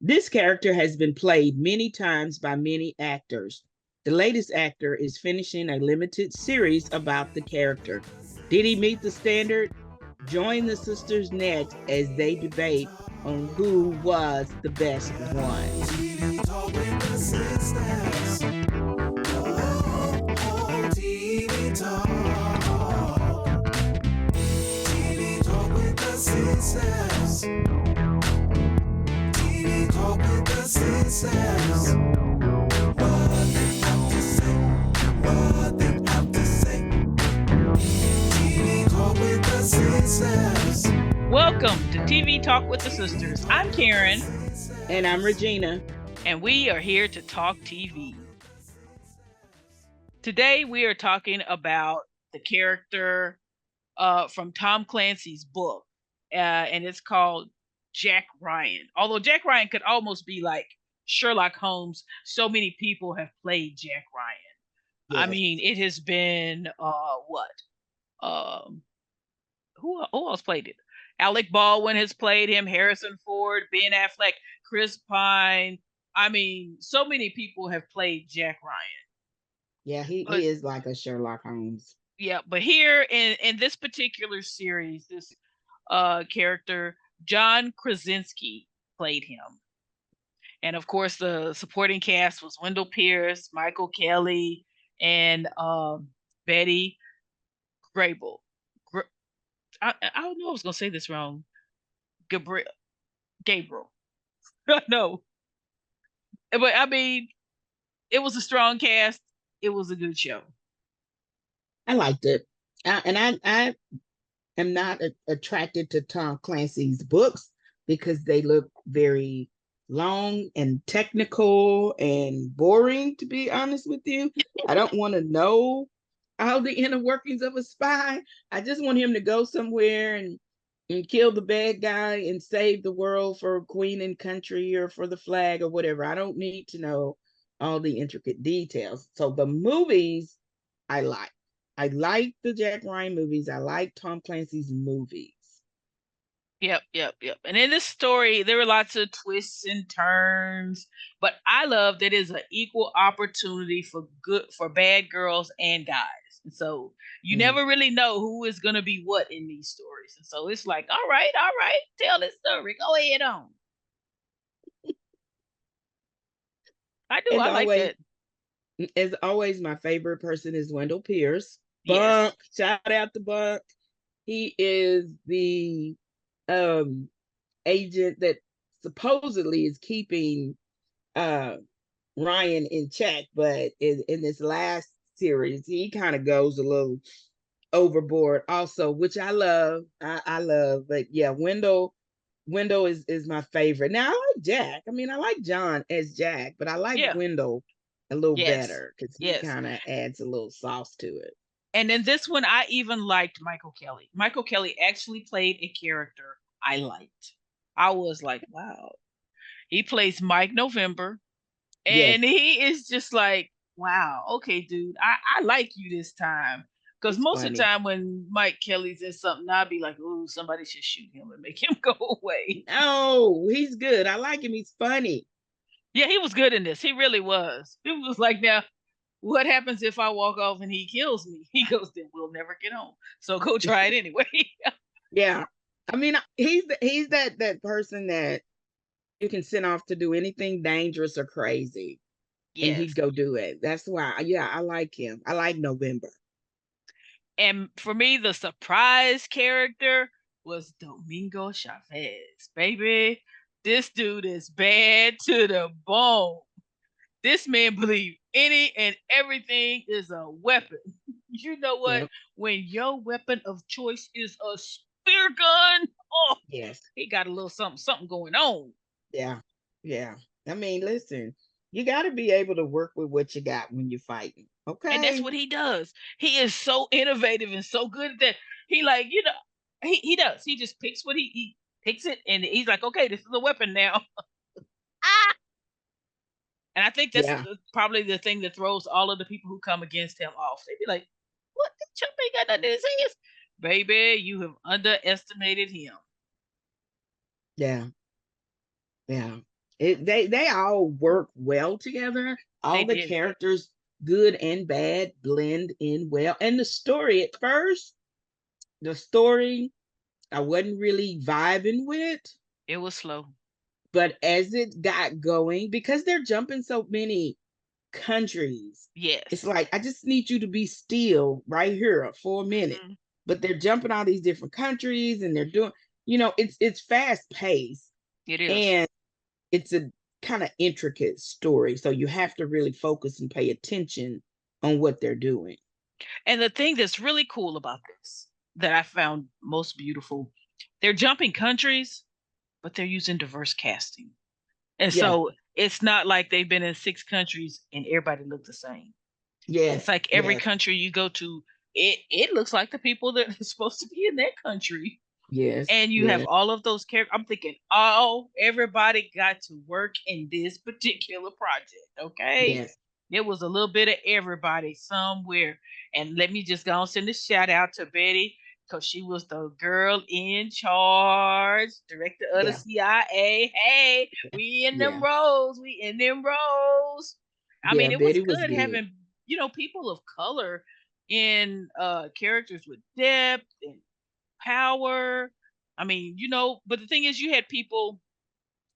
This character has been played many times by many actors. The latest actor is finishing a limited series about the character. Did he meet the standard? Join the sisters next as they debate on who was the best one. TV talk with the sisters. Oh, TV talk. TV talk with the sisters. TV talk with the sisters. What they have to say. What they have to say. TV talk with the sisters. Welcome to TV Talk with the Sisters. I'm Karen. And I'm Regina. And we are here to talk TV. Today we are talking about the character from Tom Clancy's book. And it's called Jack Ryan. Although Jack Ryan could almost be like Sherlock Holmes. So many people have played Jack Ryan. Yes. I mean, it has been who else played it? Alec Baldwin has played him, Harrison Ford, Ben Affleck, Chris Pine. I mean, so many people have played Jack Ryan. Yeah, he is like a Sherlock Holmes. Yeah, but here in this particular series, this character, John Krasinski played him. And of course, the supporting cast was Wendell Pierce, Michael Kelly, and Betty Grable. I don't know. I was gonna say this wrong. Gabriel. No, but I mean, it was a strong cast. It was a good show. I liked it, and I am not attracted to Tom Clancy's books because they look very long and technical and boring. To be honest with you, I don't want to know all the inner workings of a spy. I just want him to go somewhere and kill the bad guy and save the world for queen and country or for the flag or whatever. I don't need to know all the intricate details. So the movies I like. I like the Jack Ryan movies. I like Tom Clancy's movies. Yep. And in this story, there were lots of twists and turns, but I love that it's an equal opportunity for bad girls and guys. And so you never really know who is going to be what in these stories. And so it's like, all right, tell this story. Go ahead on. I like it. As always, my favorite person is Wendell Pierce. Yes. Bunk, shout out to Bunk. He is the agent that supposedly is keeping Ryan in check, but in this last series, he kind of goes a little overboard also, which I love. I love, but yeah, Wendell is my favorite. Now I like Jack. I mean, I like John as Jack, but I like Wendell a little better because he kind of adds a little sauce to it. And in this one, I even liked Michael Kelly. Michael Kelly actually played a character I liked. I was like, wow. He plays Mike November. And he is just like, wow, okay, dude, I like you this time. Because most of the time when Mike Kelly's in something, I'd be like, ooh, somebody should shoot him and make him go away. No, he's good. I like him. He's funny. Yeah, he was good in this. He really was. It was like, now, what happens if I walk off and he kills me? He goes, then we'll never get home. So go try it anyway. Yeah. I mean, he's that person that you can send off to do anything dangerous or crazy. Yes. And he'd go do it. That's why, yeah, I like him. I like November. And for me, the surprise character was Domingo Chavez, baby. This dude is bad to the bone. This man believes any and everything is a weapon. You know what? Yep. When your weapon of choice is a spear gun, oh, yes, he got a little something going on. Yeah. I mean, listen, you got to be able to work with what you got when you're fighting. Okay. And that's what he does. He is so innovative and so good at that. He like, you know, he does. He just picks what he picks it and he's like, okay, this is a weapon now. And I think that's probably the thing that throws all of the people who come against him off. They'd be like, what? This chump ain't got nothing in his hands. Baby, you have underestimated him. Yeah. They all work well together. They All the did. characters, good and bad, blend in well. And the story at first, the story I wasn't really vibing with, It was slow. but as it got going, because they're jumping so many countries, it's Yes. like I just need you to be still right here for a minute. Mhm. But they're jumping all these different countries and they're doing, it's fast paced It is. and it's a kind of intricate story. So you have to really focus and pay attention on what they're doing. And the thing that's really cool about this that I found most beautiful, they're jumping countries, but they're using diverse casting. And Yeah. so it's not like they've been in 6 countries and everybody looked the same. It's Yes. like every Yes. country you go to, it looks like the people that are supposed to be in that country. Yes. And you have Yes. all of those characters. I'm thinking, oh, everybody got to work in this particular project. Okay. Yes. It was a little bit of everybody somewhere. And let me just go and send a shout out to Betty because she was the girl in charge, director of the Yeah. CIA. Hey, we in them Yeah. roles. We in them roles. I mean, Yeah. it was Betty was good good. having, people of color in characters with depth and power. I mean, but the thing is, you had people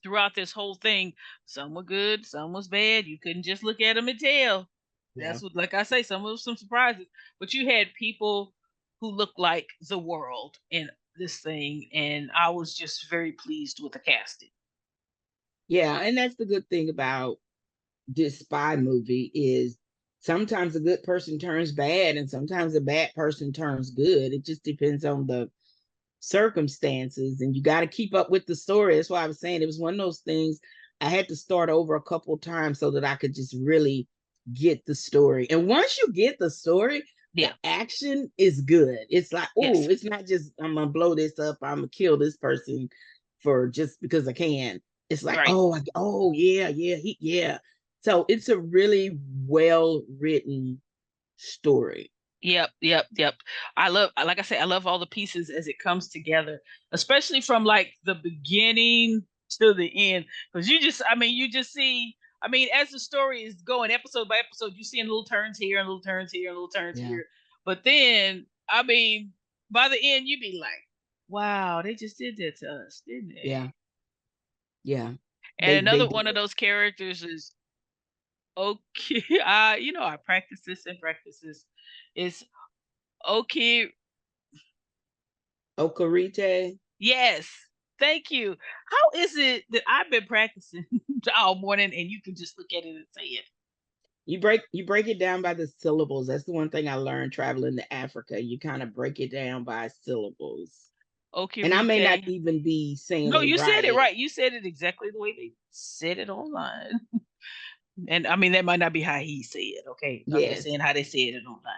throughout this whole thing. Some were good, some was bad. You couldn't just look at them and tell. Yeah. That's what, like I say, some of some surprises. But you had people who looked like the world in this thing, and I was just very pleased with the casting. Yeah. And that's the good thing about this spy movie is sometimes a good person turns bad and sometimes a bad person turns good. It just depends on the circumstances and you got to keep up with the story. That's why I was saying it was one of those things I had to start over a couple times so that I could just really get the story. And once you get the story, the Yeah. action is good. It's like, oh, Yes. it's not just I'm gonna blow this up, I'm gonna kill this person for just because I can. It's like, Right. oh yeah, yeah. So it's a really well written story. Yep, yep, yep. I love, like I say, I love all the pieces as it comes together, especially from like the beginning to the end. Because you just see, as the story is going episode by episode, you see little turns here and little turns here and little turns Yeah, here. But then, by the end, you'd be like, wow, they just did that to us, didn't they? yeah, yeah. And They another did. one of those characters is okay. I practice this and practice this. Is okay. Okarite. Yes. Thank you. How is it that I've been practicing all morning and you can just look at it and say it? You break it down by the syllables. That's the one thing I learned traveling to Africa. You kind of break it down by syllables. And I may not Okirite. even be saying No, it you said it right. right. You said it exactly the way they said it online. And that might not be how he said it. Okay. I'm just Yes. saying how they said it online.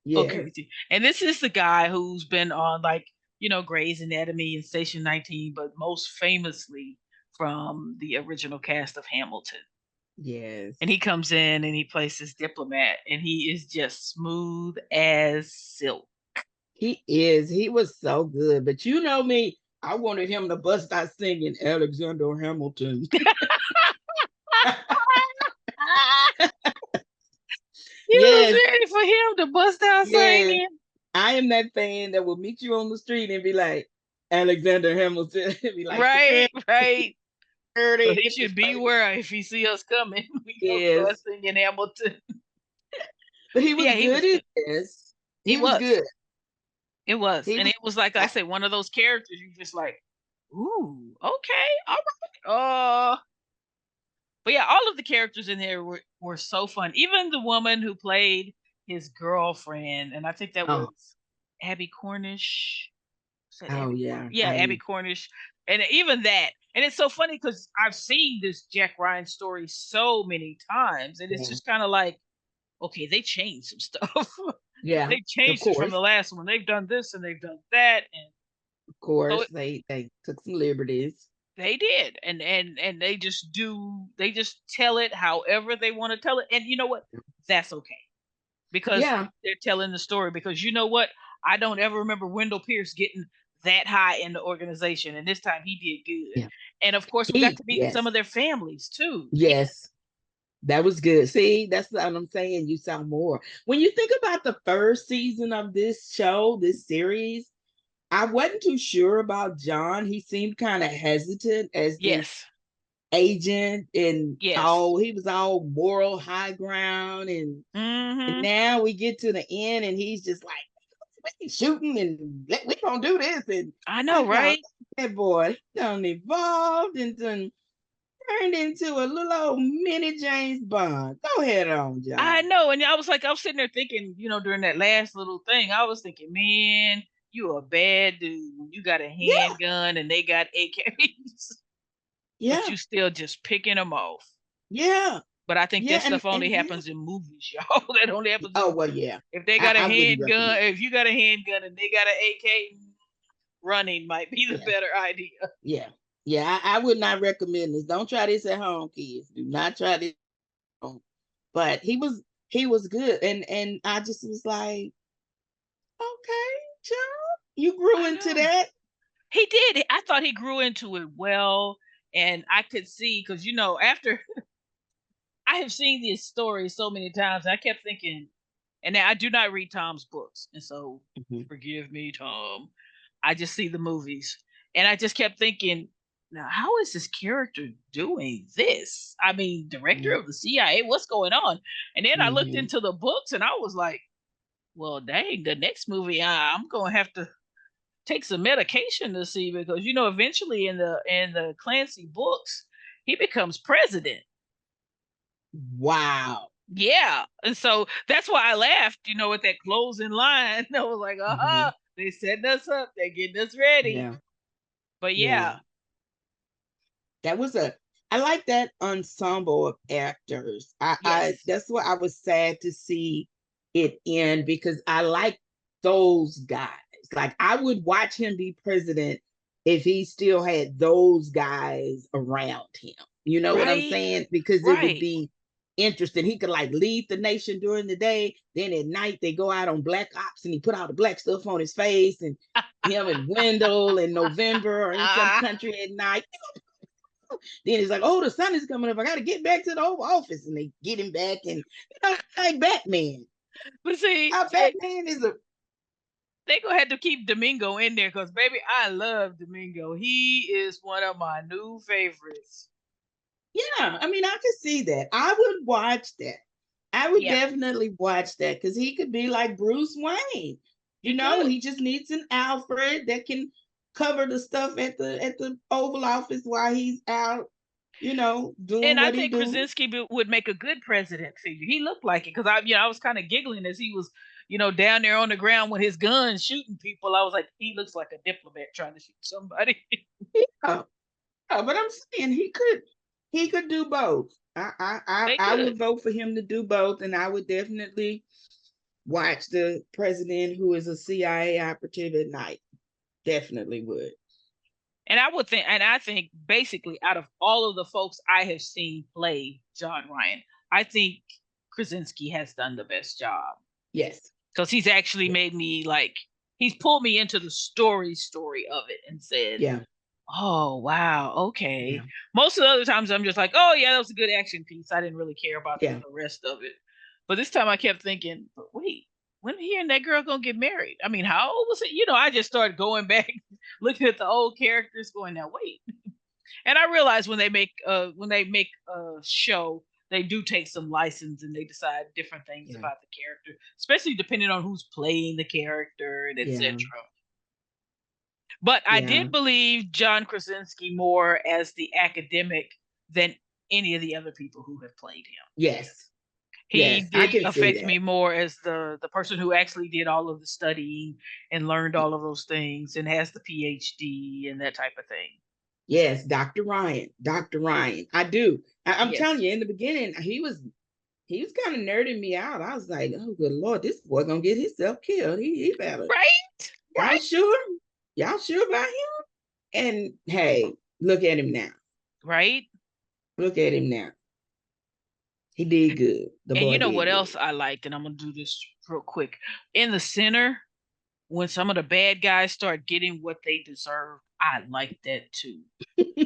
Yes. Okirite. And this is the guy who's been on like, Grey's Anatomy and Station 19, but most famously from the original cast of Hamilton. And Yes. he comes in and he plays this diplomat and he is just smooth as silk. He is. He was so good. But you know me, I wanted him to bust out singing Alexander Hamilton. You was Yes. ready for him to bust out Yes. singing. I am that fan that will meet you on the street and be like, Alexander Hamilton. Be like, Right, security, right. So he It's should like, beware if he see us coming. We gonna start yes. singing Hamilton. But he was Yeah, he good was in good. this. He He was was. good. It was. He And was it was like I I, said, one of those characters you just like, ooh, okay, all right. But yeah, all of the characters in there were so fun. Even the woman who played his girlfriend, and I think that oh, was Abby Cornish. Said oh Abby yeah. Cornish. Yeah, Abby Cornish. And even that. And it's so funny because I've seen this Jack Ryan story so many times, and it's Yeah. just kind of like, okay, they changed some stuff. Yeah. They Of changed it from course. the last one. They've done this and they've done that, and Of so course. They took some liberties. they did, and they just tell it however they want to tell it, and you know what? That's okay because Yeah. they're telling the story. Because you know what? I don't ever remember Wendell Pierce getting that high in the organization, and this time he did good. Yeah. And of course, we got to meet some Yes. of their families too. Yeah. Yes. That was good. See, that's what I'm saying. You saw more. When you think about the first season of this show, this series, I wasn't too sure about John. He seemed kind of hesitant as this Yes. agent and Yes. all, he was all moral high ground, and Hmm. now we get to the end and he's just like shooting and we gonna do this, and I I know, thought right? that boy he done evolved and done turned into a little old mini James Bond. Go ahead on, I John. know. And I was like, I was sitting there thinking, during that last little thing, I was thinking, man, you a bad dude. You got a Yeah, handgun and they got AKs, but yeah, you still just picking them off. yeah, But I think yeah, that stuff only and yeah. happens in movies, y'all. That only happens in Oh well, movies. yeah. If they got a I wouldn't handgun, recommend. if you got a handgun and they got an AK, running might be the Yeah, better idea. yeah, yeah. I would not recommend this. Don't try this at home, kids. Do not try this at home. But he was good, and I just was like, okay, John, you grew I into know. that. He did. I thought he grew into it well, and I could see because after I have seen this story so many times, I kept thinking, and I do not read Tom's books, and so Mhm, forgive me, Tom. I just see the movies, and I just kept thinking, now how is this character doing this? I mean, director mhm, of the CIA, what's going on? And then I looked mhm. into the books, and I was like, well, dang, the next movie, I'm gonna have to take some medication to see because eventually in the Clancy books, he becomes president. Wow. Yeah, and so that's why I laughed, with that closing line. I was like, Mhm. they setting us up, they're getting us ready. Yeah, But yeah. yeah, That was a I like that ensemble of actors. I yes, That's what I was sad to see it end because I like those guys. Like I would watch him be president if he still had those guys around him. You know what I'm right, saying? Because it would right. be interesting. He could like lead the nation during the day, then at night they go out on black ops and he put all the black stuff on his face, and him and Wendell in November or in some country at night. Then he's like, "Oh, the sun is coming up. I got to get back to the Oval Office," and they get him back, and like Batman. But see, Batman is a they gonna have to keep Domingo in there because baby, I love Domingo. He is one of my new favorites. yeah. I mean, I could see that. I would watch that. I would Yeah, definitely watch that because he could be like Bruce Wayne. he could. He just needs an Alfred that can cover the stuff at the Oval Office while he's out. Doing And I what he think do. Krasinski would make a good president figure. He looked like it because I was kind of giggling as he was, down there on the ground with his gun shooting people. I was like, he looks like a diplomat trying to shoot somebody. Yeah. But I'm saying he could do both. They I could. would vote for him to do both, and I would definitely watch the president who is a CIA operative at night. Definitely would. And I think basically out of all of the folks I have seen play John Ryan, I think Krasinski has done the best job Yes. because he's actually Yeah. made me like he's pulled me into the story of it and said, Yeah. oh wow, Yeah. okay. Most of the other times I'm just like, oh yeah, that was a good action piece. I didn't really care about Yeah. the rest of it. But this time I kept thinking, but wait, when he and that girl gonna get married? I mean, how old was it? I just started going back, looking at the old characters, going, now wait. And I realize when they make a show, they do take some license and they decide different things Yeah. about the character, especially depending on who's playing the character and Yeah. etc. But I Yeah. did believe John Krasinski more as the academic than any of the other people who have played him. Yes. He Yes. I did can see affect that. me more as the person who actually did all of the studying and learned all of those things and has the PhD and that type of thing. Yes, Dr. Ryan. Dr. Ryan. I do. I'm telling Yes. you, in the beginning, he was kind of nerding me out. I was like, oh good Lord, this boy gonna get himself killed. He better. Right? Y'all Right? sure? Y'all sure about him? And hey, look at him now. Right? Look at him now. He did good. The And boy you know did what else good. I liked? And I'm gonna do this real quick. In the center, when some of the bad guys start getting what they deserve, I like that too.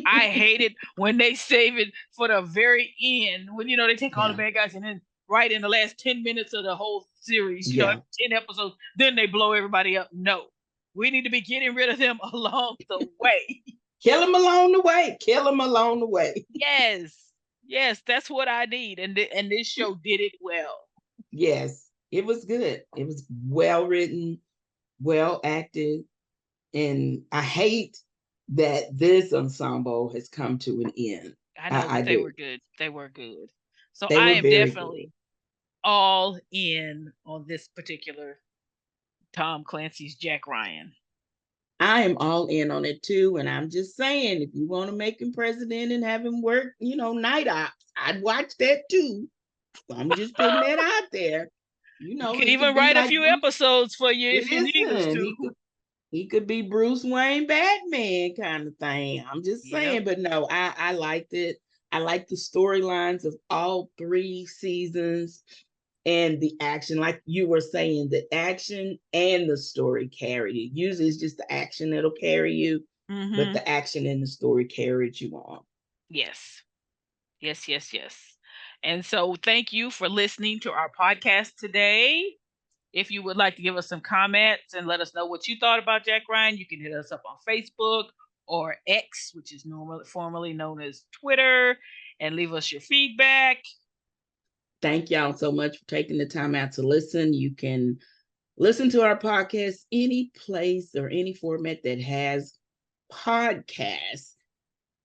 I hate it when they save it for the very end, when they take all the bad guys and then right in the last 10 minutes of the whole series, 10 episodes, then they blow everybody up. No. We need to be getting rid of them along the way. Kill them along the way. Kill them along the way. Yes, that's what I need. And this show did it well. Yes, it was good. It was well written, well acted. And I hate that this ensemble has come to an end. I know, but they were good. They were good. So they I were am definitely all in on this particular Tom Clancy's Jack Ryan. I am all in on it too. And I'm just saying, if you want to make him president and have him work, night ops, I'd watch that too. I'm just putting that out there. He could even write a few episodes for you if you need us to. He could be Bruce Wayne Batman kind of thing. I'm just saying, but no, I liked it. I liked the storylines of all 3 seasons and the action. Like you were saying, the action and the story carried you. Usually it's just the action that'll carry you, but the action and the story carried you on. Yes. And so thank you for listening to our podcast today. If you would like to give us some comments and let us know what you thought about Jack Ryan, you can hit us up on Facebook or X, which is formerly known as Twitter, and leave us your feedback. Thank y'all so much for taking the time out to listen. You can listen to our podcast any place or any format that has podcasts.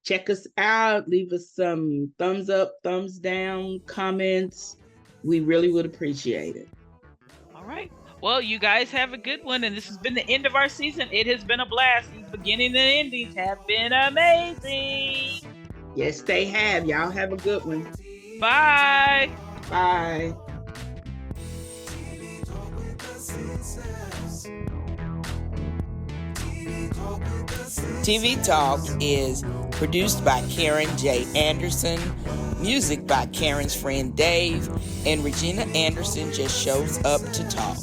Check us out. Leave us some thumbs up, thumbs down, comments. We really would appreciate it. All right. Well, you guys have a good one. And this has been the end of our season. It has been a blast. These beginning and endings have been amazing. Yes, they have. Y'all have a good one. Bye. Bye. TV Talk is produced by Karen J. Anderson, music by Karen's friend Dave, and Regina Anderson just shows up to talk.